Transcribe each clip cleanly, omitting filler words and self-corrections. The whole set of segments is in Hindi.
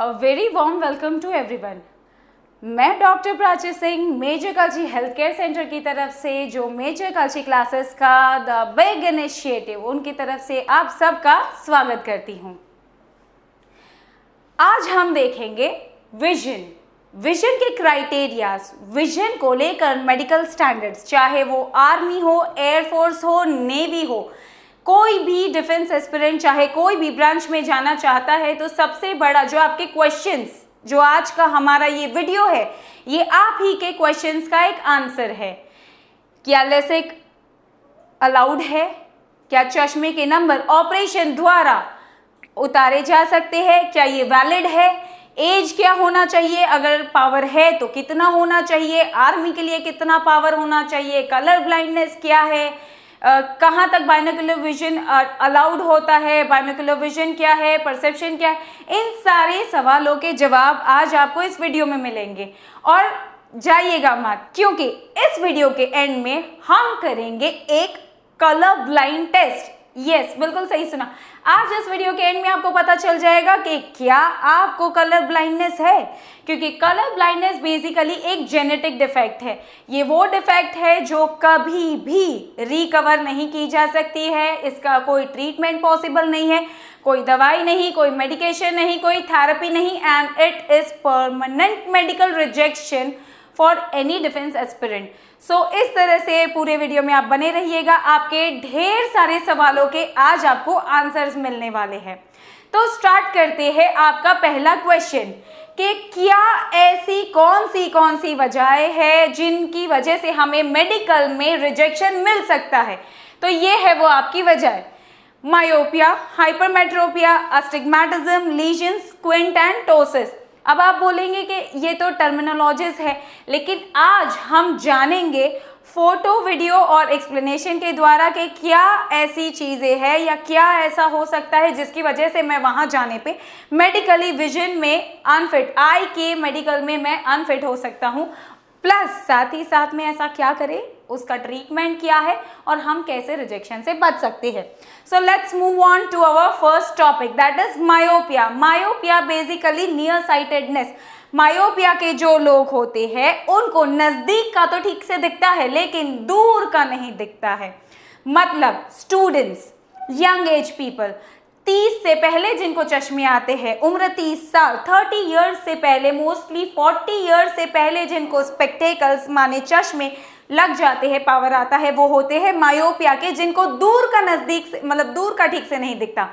A very warm welcome to everyone. मैं doctor Prachi Singh major Kalshi health care centre की तरफ से जो मेजर कल्ची क्लासेस का द बिग इनिशिएटिव उनकी तरफ से आप सबका स्वागत करती हूँ। आज हम देखेंगे विजन के क्राइटेरियाज, विजन को लेकर मेडिकल स्टैंडर्ड्स, चाहे वो आर्मी हो, एयरफोर्स हो, नेवी हो, कोई भी डिफेंस एस्पिरेंट चाहे कोई भी ब्रांच में जाना चाहता है तो सबसे बड़ा जो आपके क्वेश्चंस, जो आज का हमारा ये वीडियो है, ये आप ही के क्वेश्चंस का एक आंसर है। क्या लेसिक अलाउड है? क्या चश्मे के नंबर ऑपरेशन द्वारा उतारे जा सकते हैं? क्या ये वैलिड है? एज क्या होना चाहिए? अगर पावर है तो कितना होना चाहिए? आर्मी के लिए कितना पावर होना चाहिए? कलर ब्लाइंडनेस क्या है? कहाँ तक बाइनोकुलर विजन अलाउड होता है? बाइनोकुलर विजन क्या है? परसेप्शन क्या है? इन सारे सवालों के जवाब आज आपको इस वीडियो में मिलेंगे। और जाइएगा मत, क्योंकि इस वीडियो के एंड में हम करेंगे एक कलर ब्लाइंड टेस्ट। यस, बिल्कुल सही सुना। आज इस वीडियो के एंड में आपको पता चल जाएगा कि क्या आपको कलर ब्लाइंडनेस है, क्योंकि कलर ब्लाइंडनेस बेसिकली एक जेनेटिक डिफेक्ट है। ये वो डिफेक्ट है जो कभी भी रिकवर नहीं की जा सकती है। इसका कोई ट्रीटमेंट पॉसिबल नहीं है, कोई दवाई नहीं, कोई मेडिकेशन नहीं, कोई थेरेपी नहीं, and it is permanent medical rejection for any defence aspirant. So इस तरह से पूरे वीडियो में आप बने रहिएगा, आपके ढेर सारे सवालों के आज आपको आंसर्स मिलने वाले हैं। तो स्टार्ट करते हैं आपका पहला क्वेश्चन कि क्या ऐसी कौन सी वजहें हैं जिनकी वजह से हमें मेडिकल में रिजेक्शन मिल सकता है। तो ये है वो आपकी वजह: myopia, hypermetropia, astigmatism, lesions, squint and ptosis. अब आप बोलेंगे कि ये तो टर्मिनोलॉजीज है, लेकिन आज हम जानेंगे फोटो, वीडियो और एक्सप्लेनेशन के द्वारा कि क्या ऐसी चीज़ें हैं या क्या ऐसा हो सकता है जिसकी वजह से मैं वहाँ जाने पे मेडिकली विजन में अनफिट, आई के मेडिकल में मैं अनफिट हो सकता हूँ। प्लस साथ ही साथ में ऐसा क्या करें, उसका ट्रीटमेंट क्या है और हम कैसे रिजेक्शन से बच सकते हैं। So let's move on to our first topic, that is myopia. Myopia basically near sightedness. Myopia के जो लोग होते हैं उनको नजदीक का तो ठीक से दिखता है लेकिन दूर का नहीं दिखता है। मतलब स्टूडेंट्स, यंग एज पीपल, 30 से पहले जिनको चश्मे आते हैं, उम्र 30 साल, 30 इयर्स से पहले, मोस्टली 40 इयर्स से पहले जिनको स्पेक्टेकल्स माने चश्मे लग जाते हैं, पावर आता है, वो होते हैं मायोपिया के, जिनको दूर का नजदीक से, मतलब दूर का ठीक से नहीं दिखता।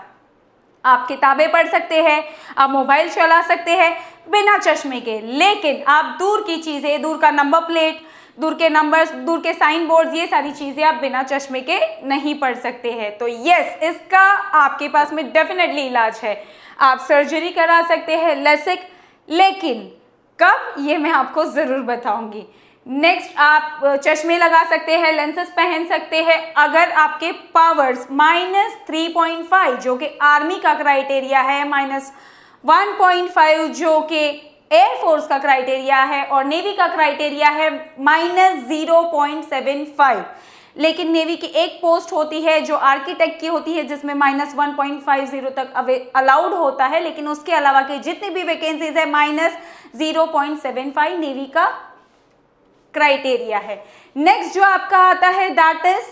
आप किताबें पढ़ सकते हैं, आप मोबाइल चला सकते हैं बिना चश्मे के, लेकिन आप दूर की चीजें, दूर का नंबर प्लेट, दूर के नंबर्स, दूर के साइन बोर्ड्स, ये सारी चीजें आप बिना चश्मे के नहीं पढ़ सकते हैं। तो यस, इसका आपके पास में डेफिनेटली इलाज है। आप सर्जरी करा सकते हैं, लेसिक, लेकिन कब, ये मैं आपको जरूर बताऊंगी। नेक्स्ट, आप चश्मे लगा सकते हैं, लेंसेज पहन सकते हैं अगर आपके पावर्स -3.5 जो कि आर्मी का क्राइटेरिया है, -1.5 जो कि एयरफोर्स का क्राइटेरिया है और नेवी का क्राइटेरिया है -0.75। लेकिन नेवी की एक पोस्ट होती है जो आर्किटेक्ट की होती है जिसमें -1.50 तक अलाउड होता है, लेकिन उसके अलावा की जितनी भी वैकेंसीज है -0.75 नेवी का क्राइटेरिया है। नेक्स्ट जो आपका आता है दैट इज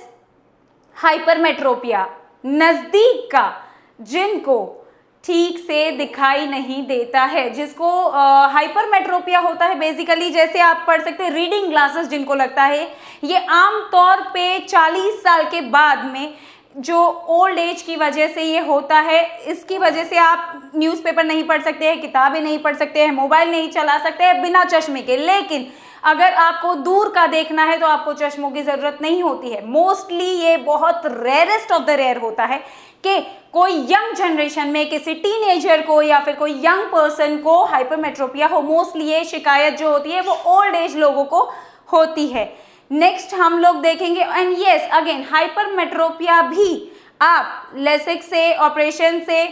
हाइपरमेट्रोपिया, नजदीक का, जिनको ठीक से दिखाई नहीं देता है, जिसको हाइपरमेट्रोपिया होता है। बेसिकली जैसे आप पढ़ सकते हैं, रीडिंग ग्लासेस जिनको लगता है, ये आमतौर पे 40 साल के बाद में जो ओल्ड एज की वजह से ये होता है। इसकी वजह से आप न्यूज़पेपर नहीं पढ़ सकते हैं, किताबें नहीं पढ़ सकते हैं, मोबाइल नहीं चला सकते हैं बिना चश्मे के। लेकिन अगर आपको दूर का देखना है तो आपको चश्मों की ज़रूरत नहीं होती है। मोस्टली ये बहुत रेयरेस्ट ऑफ द रेयर होता है कि कोई यंग जनरेशन में किसी टीनेजर को या फिर कोई यंग पर्सन को हाइपरमेट्रोपिया हो। मोस्टली ये शिकायत जो होती है वो ओल्ड एज लोगों को होती है। नेक्स्ट हम लोग देखेंगे, एंड यस अगेन, हाइपरमेट्रोपिया भी आप लेसिक से, ऑपरेशन से,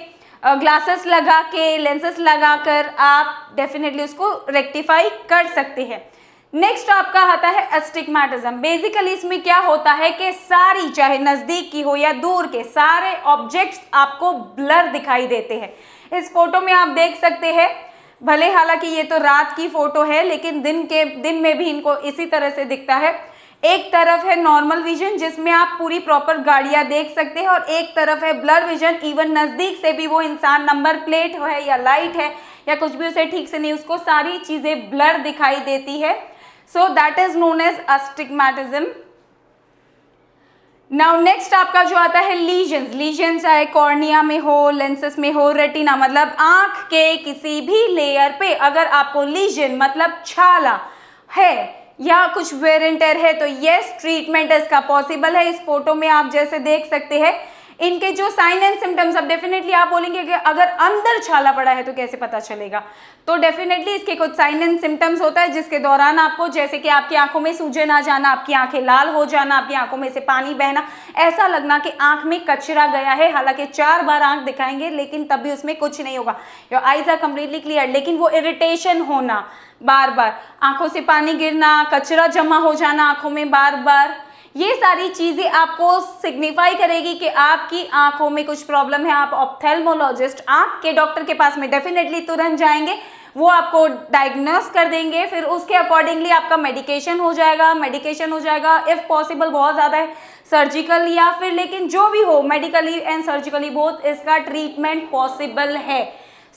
ग्लासेस लगा के, लेंसेस लगाकर आप डेफिनेटली उसको रेक्टिफाई कर सकते हैं। नेक्स्ट आपका आता है अस्टिग्मेटिज्म। बेसिकली इसमें क्या होता है कि सारी, चाहे नजदीक की हो या दूर के, सारे ऑब्जेक्ट्स आपको ब्लर दिखाई देते हैं। इस फोटो में आप देख सकते हैं भले हालांकि ये तो रात की फोटो है, लेकिन दिन में भी इनको इसी तरह से दिखता है। एक तरफ है नॉर्मल विजन जिसमें आप पूरी प्रॉपर गाड़ियां देख सकते हैं, और एक तरफ है ब्लर विजन, इवन नजदीक से भी वो इंसान नंबर प्लेट है या लाइट है या कुछ भी उसे ठीक से नहीं, उसको सारी चीजें ब्लर दिखाई देती है। So that is known as astigmatism. Now next आपका जो आता है लीजन्स। लीजन चाहे कॉर्निया में हो, लेंसेस में हो, रेटिना मतलब आंख के किसी भी लेयर पे अगर आपको लीजन मतलब छाला है या कुछ वेयर एंड टेयर है तो यस, ट्रीटमेंट इसका पॉसिबल है। इस फोटो में आप जैसे देख सकते हैं इनके जो साइन एंड सिम्टम्स, अब डेफिनेटली आप बोलेंगे कि अगर अंदर छाला पड़ा है तो कैसे पता चलेगा, तो डेफिनेटली इसके कुछ साइन एंड सिम्टम्स होता है जिसके दौरान आपको, जैसे कि आपकी आंखों में सूजन आ जाना, आपकी आंखें लाल हो जाना, आपकी आंखों में से पानी बहना, ऐसा लगना कि आंख में कचरा गया है। हालांकि 4 बार आंख दिखाएंगे लेकिन तब भी उसमें कुछ नहीं होगा, your eyes are completely clear, लेकिन वो इरिटेशन होना, बार बार आंखों से पानी गिरना, कचरा जमा हो जाना आंखों में बार बार, ये सारी चीजें आपको सिग्निफाई करेगी कि आपकी आंखों में कुछ प्रॉब्लम है। आप ऑप्थेल्मोलॉजिस्ट, आंख के डॉक्टर के पास में डेफिनेटली तुरंत जाएंगे, वो आपको डायग्नोस कर देंगे, फिर उसके अकॉर्डिंगली आपका मेडिकेशन हो जाएगा। इफ पॉसिबल बहुत ज़्यादा है सर्जिकल या फिर, लेकिन जो भी हो मेडिकली एंड सर्जिकली बोथ इसका ट्रीटमेंट पॉसिबल है।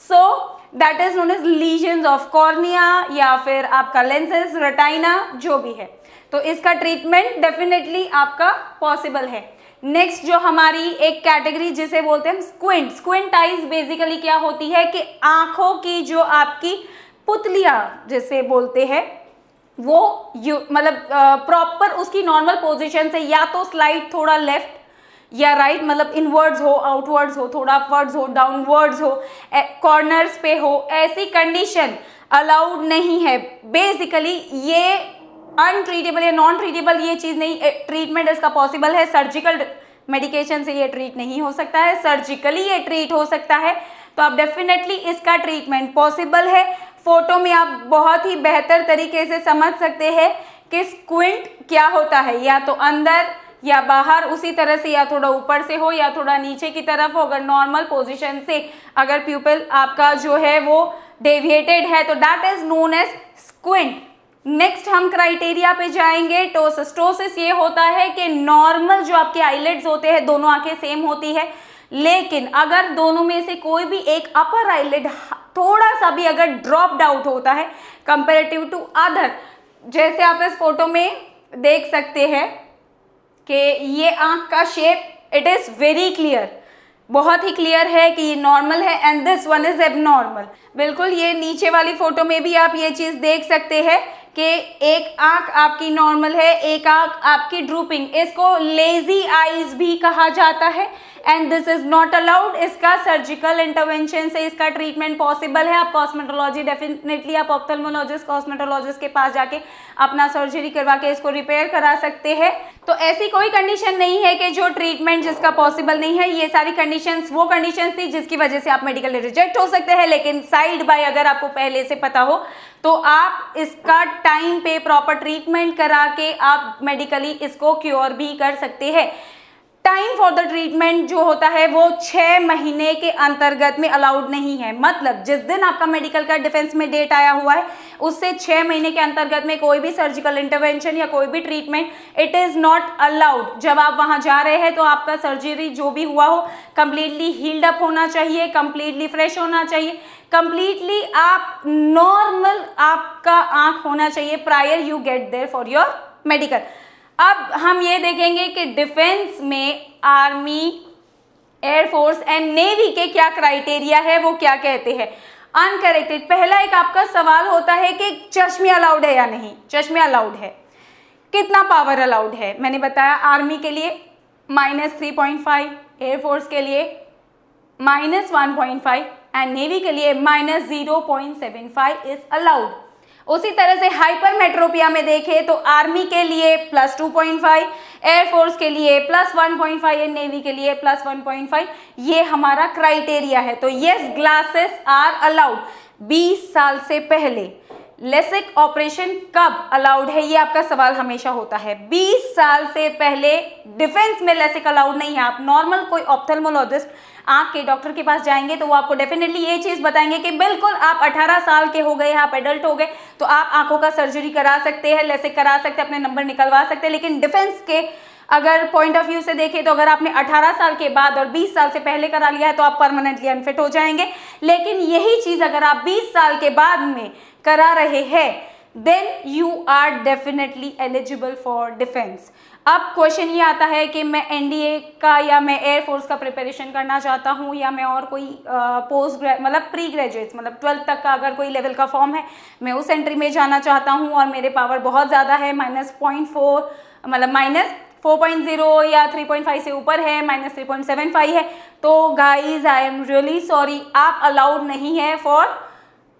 So that is known as lesions of cornea या फिर आपका लेंसेज, रेटाइना जो भी है, तो इसका ट्रीटमेंट डेफिनेटली आपका पॉसिबल है। नेक्स्ट जो हमारी एक कैटेगरी जिसे बोलते हैं स्क्विंट। स्क्विंट आइज बेसिकली क्या होती है कि आंखों की जो आपकी पुतलियां जिसे बोलते हैं वो मतलब प्रॉपर उसकी नॉर्मल पोजीशन से या तो स्लाइड थोड़ा लेफ्ट या राइट, मतलब इनवर्ड्स हो, आउटवर्ड्स हो, थोड़ा अपवर्ड्स हो, डाउनवर्ड्स हो, कॉर्नर्स पे हो, ऐसी कंडीशन अलाउड नहीं है। बेसिकली ये अनट्रीटेबल या नॉन ट्रीटेबल ये चीज़ नहीं, ट्रीटमेंट इसका पॉसिबल है। सर्जिकल मेडिकेशन से ये ट्रीट नहीं हो सकता है, सर्जिकली ये ट्रीट हो सकता है, तो आप डेफिनेटली इसका ट्रीटमेंट पॉसिबल है। फोटो में आप बहुत ही बेहतर तरीके से समझ सकते हैं कि स्क्विंट क्या होता है, या तो अंदर या बाहर, उसी तरह से या थोड़ा ऊपर से हो या थोड़ा नीचे की तरफ हो। अगर नॉर्मल पोजीशन से अगर प्यूपिल आपका जो है वो डेविएटेड है तो that is known as squint. Next हम क्राइटेरिया पे जाएंगे। टोसिस। टोसिस ये होता है कि नॉर्मल जो आपके आईलिड्स होते हैं, दोनों आंखें सेम होती है, लेकिन अगर दोनों में से कोई भी एक अपर आईलिड थोड़ा सा भी अगर ड्रॉप्ड आउट होता है कंपेरेटिव टू अदर, जैसे आप इस फोटो में देख सकते हैं कि ये आंख का shape it is very clear, बहुत ही क्लियर है कि ये नॉर्मल है and this one is abnormal. बिल्कुल ये नीचे वाली फोटो में भी आप ये चीज देख सकते हैं कि एक आंख आपकी नॉर्मल है, एक आंख आपकी ड्रूपिंग, इसको लेजी आईज भी कहा जाता है and this is not allowed. इसका सर्जिकल इंटरवेंशन से इसका ट्रीटमेंट पॉसिबल है। आप कॉस्मेटोलॉजी डेफिनेटली आप ऑप्थेल्मोलॉजिस्ट, कॉस्मेटोलॉजिस्ट के पास जाके अपना सर्जरी करवा के इसको रिपेयर करा सकते हैं। तो ऐसी कोई कंडीशन नहीं है कि जो ट्रीटमेंट जिसका पॉसिबल नहीं है। ये सारी कंडीशंस वो कंडीशंस थी जिसकी वजह से आप मेडिकली रिजेक्ट हो सकते हैं, लेकिन साइड बाय अगर आपको पहले से पता हो तो आप इसका टाइम पे प्रॉपर ट्रीटमेंट करा के आप मेडिकली इसको क्योर भी कर सकते हैं। टाइम फॉर द ट्रीटमेंट जो होता है वो 6 महीने के अंतर्गत में अलाउड नहीं है। मतलब जिस दिन आपका मेडिकल का डिफेंस में डेट आया हुआ है उससे 6 महीने के अंतर्गत में कोई भी सर्जिकल इंटरवेंशन या कोई भी treatment it is not allowed. जब आप वहां जा रहे हैं तो आपका सर्जरी जो भी हुआ हो कंप्लीटली हील्ड अप होना चाहिए, कंप्लीटली फ्रेश होना चाहिए, कंप्लीटली आप नॉर्मल आपका आंख होना चाहिए prior you get there for your medical. अब हम ये देखेंगे कि डिफेंस में आर्मी, एयरफोर्स एंड नेवी के क्या क्राइटेरिया है, वो क्या कहते हैं। अनकरेक्टेड। पहला एक आपका सवाल होता है कि चश्मे अलाउड है या नहीं। चश्मे अलाउड है। कितना पावर अलाउड है, मैंने बताया आर्मी के लिए -3.5, एयरफोर्स के लिए -1.5 एंड नेवी के लिए -0.75 इज अलाउड। उसी तरह से हाइपरमेट्रोपिया में देखें तो आर्मी के लिए +2.5, एयरफोर्स के लिए +1.5 एंड नेवी के लिए +1.5। ये हमारा क्राइटेरिया है। तो यस, ग्लासेस आर अलाउड 20 साल से पहले। लेसिक ऑपरेशन कब अलाउड है, ये आपका सवाल हमेशा होता है। 20 साल से पहले डिफेंस में लेसिक अलाउड नहीं है। आप नॉर्मल कोई ऑप्थेल्मोलॉजिस्ट, आंख के डॉक्टर के पास जाएंगे तो वो आपको डेफिनेटली ये चीज बताएंगे कि बिल्कुल आप 18 साल के हो गए, आप एडल्ट हो गए तो आप आंखों का सर्जरी करा सकते हैं, लेसिक करा सकते हैं, अपने नंबर निकलवा सकते हैं। लेकिन डिफेंस के अगर पॉइंट ऑफ व्यू से देखें तो अगर आपने 18 साल के बाद और 20 साल से पहले करा लिया है तो आप परमानेंटली अनफिट हो जाएंगे। लेकिन यही चीज अगर आप 20 साल के बाद में करा रहे हैं then you are definitely eligible for defence. अब क्वेश्चन ये आता है कि मैं एनडीए का या मैं एयरफोर्स का प्रिपरेशन करना चाहता हूँ या मैं और कोई पोस्ट मतलब प्री ग्रेजुएट्स मतलब 12th तक का अगर कोई लेवल का फॉर्म है, मैं उस एंट्री में जाना चाहता हूँ और मेरे पावर बहुत ज़्यादा है, -0.4 मतलब -4.0 या 3.5 से ऊपर है, -3.75 है, तो guys I am really sorry, आप अलाउड नहीं है फॉर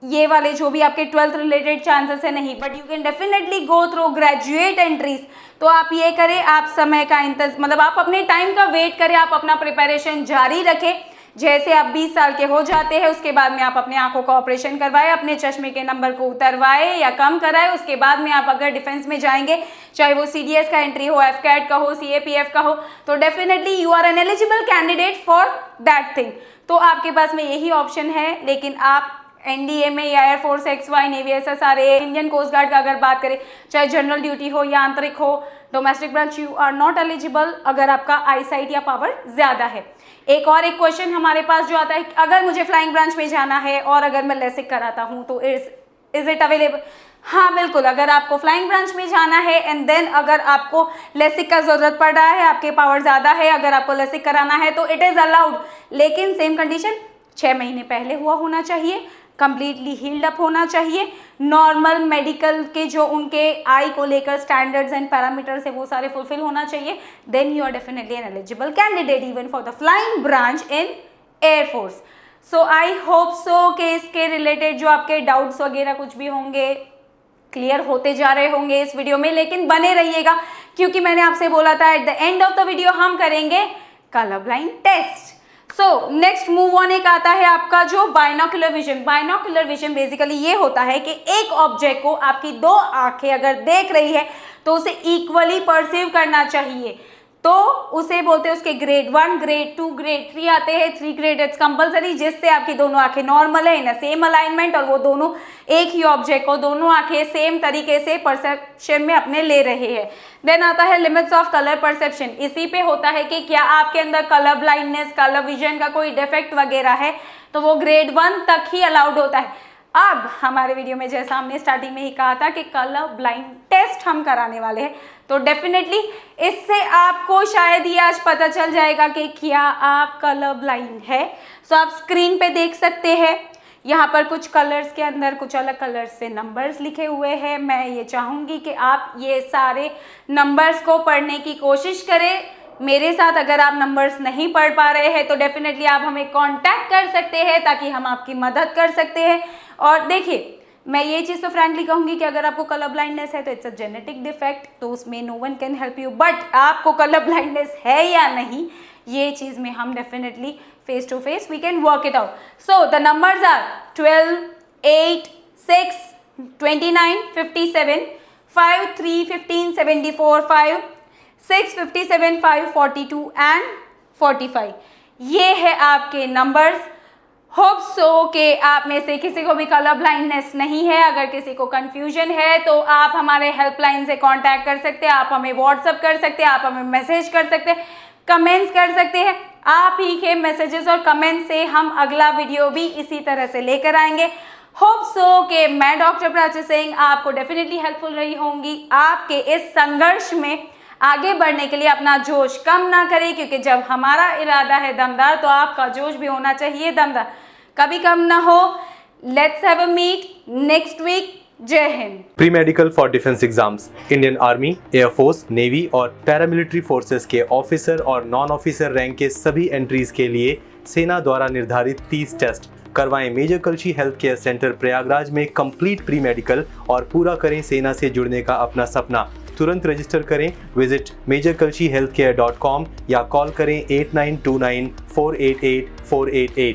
ये वाले जो भी आपके 12th रिलेटेड चांसेस है नहीं। But you can definitely go through graduate entries. तो आप ये करें, आप समय का मतलब आप अपने टाइम का वेट करें, आप अपना प्रिपरेशन जारी रखें। जैसे आप 20 साल के हो जाते हैं उसके बाद में आप अपने आंखों का ऑपरेशन करवाए, अपने चश्मे के नंबर को उतरवाए या कम कराए। उसके बाद में आप अगर डिफेंस में जाएंगे, चाहे वो CDS का एंट्री हो, FCAT का हो, CAPF का हो, तो definitely you are an eligible candidate for that thing. तो आपके पास में यही ऑप्शन है। लेकिन आप एनडीए में या air force, XY, navy, SSRA, Indian coast guard का अगर बात करें, चाहे जनरल ड्यूटी हो या आंतरिक हो, domestic branch, you are not eligible अगर आपका आईसाइट या पावर ज्यादा है। एक क्वेश्चन हमारे पास जो आता है, अगर मुझे फ्लाइंग ब्रांच में जाना है और अगर मैं लेसिक कराता हूँ तो इज इट अवेलेबल? हाँ बिल्कुल, अगर आपको फ्लाइंग ब्रांच में जाना है एंड देन अगर आपको लेसिक का जरूरत पड़ रहा है, आपके पावर ज्यादा है, अगर आपको लेसिक कराना है तो इट इज अलाउड। लेकिन सेम कंडीशन 6 महीने पहले हुआ होना चाहिए, कंप्लीटली हील्ड अप होना चाहिए, नॉर्मल मेडिकल के जो उनके आई को लेकर स्टैंडर्ड्स एंड पैरामीटर्स है वो सारे फुलफिल होना चाहिए। Then you are definitely an eligible candidate even for the flying branch in air force. So I hope so कि इसके रिलेटेड जो आपके डाउट्स वगैरह कुछ भी होंगे क्लियर होते जा रहे होंगे इस वीडियो में। लेकिन बने रहिएगा क्योंकि मैंने आपसे बोला था at the end of the video हम करेंगे colour blind test. So next move on एक आता है आपका जो binocular vision. Binocular vision basically ये होता है कि एक ऑब्जेक्ट को आपकी 2 आंखें अगर देख रही है तो उसे इक्वली परसीव करना चाहिए, तो उसे बोलते हैं उसके ग्रेड 1, ग्रेड 2, ग्रेड 3 आते हैं। 3 ग्रेड इट्स कंपलसरी, जिससे आपकी दोनों आंखें नॉर्मल है इन अ सेम अलाइनमेंट और वो दोनों एक ही ऑब्जेक्ट को दोनों आंखें सेम तरीके से परसेप्शन में अपने ले रहे हैं। देन आता है लिमिट्स ऑफ कलर परसेप्शन। इसी पे होता है कि क्या आपके अंदर कलर ब्लाइंडनेस, कलर विजन का कोई डिफेक्ट वगैरह है तो वो ग्रेड 1 तक ही अलाउड होता है। अब हमारे वीडियो में जैसा हमने स्टार्टिंग में ही कहा था कि कलर ब्लाइंड टेस्ट हम कराने वाले हैं, तो डेफिनेटली इससे आपको शायद ये आज पता चल जाएगा कि क्या आप कलर ब्लाइंड है। सो आप स्क्रीन पे देख सकते हैं, यहाँ पर कुछ कलर्स के अंदर कुछ अलग कलर्स से नंबर्स लिखे हुए हैं। मैं ये चाहूँगी कि आप ये सारे नंबर्स को पढ़ने की कोशिश करें मेरे साथ। अगर आप नंबर्स नहीं पढ़ पा रहे हैं तो डेफिनेटली आप हमें कांटेक्ट कर सकते हैं ताकि हम आपकी मदद कर सकते हैं। और देखिए, मैं ये चीज़ तो फ्रैंकली कहूँगी कि अगर आपको कलर ब्लाइंडनेस है तो इट्स अ जेनेटिक डिफेक्ट, तो उसमें no one can help you. But आपको कलर ब्लाइंडनेस है या नहीं, ये चीज़ में हम definitely face to face we can work it out. So the numbers are 12, 8, 6, 29, 57, 5, 3, 15, 74, 5, 6, 57, 5, 42 and 45। ये है आपके नंबर्स। होप सो कि आप में से किसी को भी कलर ब्लाइंडनेस नहीं है। अगर किसी को कंफ्यूजन है तो आप हमारे हेल्पलाइन से कांटेक्ट कर सकते हैं, आप हमें व्हाट्सअप कर सकते हैं, आप हमें मैसेज कर सकते हैं, कमेंट्स कर सकते हैं। आप ही के मैसेजेस और कमेंट से हम अगला वीडियो भी इसी तरह से लेकर आएंगे। होप सो कि मैं डॉक्टर प्राची सिंह आपको डेफिनेटली हेल्पफुल रही होंगी आपके इस संघर्ष में आगे बढ़ने के लिए। अपना जोश कम ना करें क्योंकि जब हमारा इरादा है दमदार तो आपका जोश भी होना चाहिए दमदार, कभी कम ना हो। Let's have a meet next week. जय हिंद। Pre medical for defence exams Indian army, air force, navy और पैरामिलिट्री फोर्सेस के ऑफिसर और नॉन ऑफिसर रैंक के सभी एंट्रीज के लिए सेना द्वारा निर्धारित 30 टेस्ट करवाएं major Kalshi health care centre Prayagraj में कंप्लीट प्री मेडिकल और पूरा करें सेना से जुड़ने का अपना सपना। तुरंत रजिस्टर करें। विजिट majorkalshihealthcare.com या कॉल करें 8929 488 488।